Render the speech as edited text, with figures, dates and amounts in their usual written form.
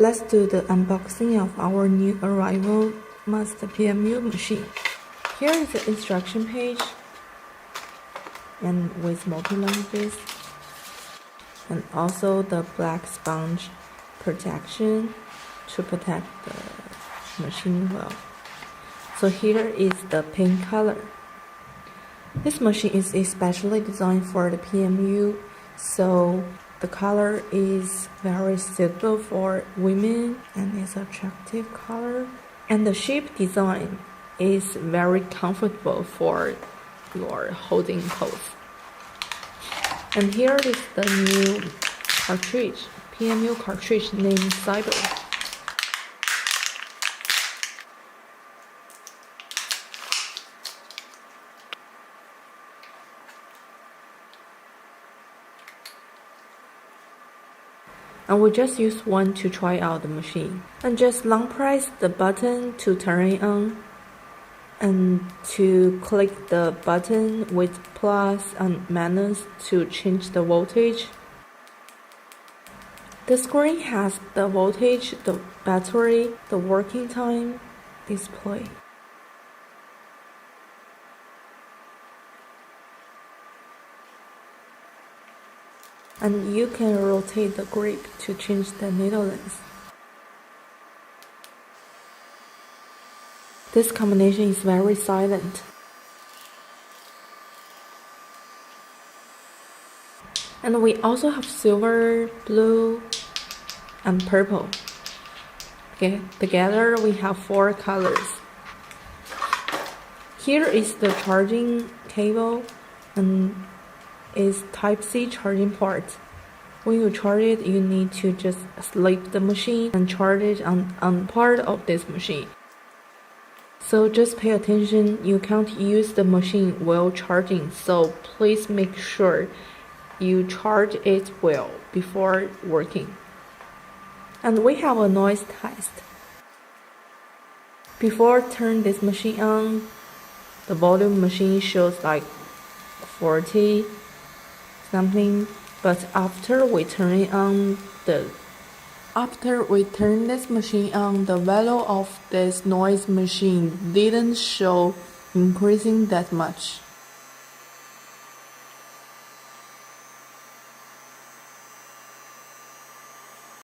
Let's do the unboxing of our new arrival Mast PMU machine. Here is the instruction page and with multi-languages, and also the black sponge protection to protect the machine well. So here is the pink color. This machine is especially designed for the PMU, so the color is very suitable for women and is attractive color. And the shape design is very comfortable for your holding clothes. And here is the new cartridge, PMU cartridge named Cyber. And we just use one to try out the machine. And just long press the button to turn it on, and to click the button with plus and minus to change the voltage. The screen has the voltage, the battery, the working time display. And you can rotate the grip to change the needle length. This combination is very silent. And we also have silver, blue, and purple. Okay, together we have 4 colors. Here is the charging cable and is Type-C charging port. When you charge it, you need to just slip the machine and charge it on part of this machine. So just pay attention, you can't use the machine while charging, so please make sure you charge it well before working. And we have a noise test. Before turn this machine on, the volume machine shows like 40 something, but after we turn this machine on, the value of this noise machine didn't show increasing that much.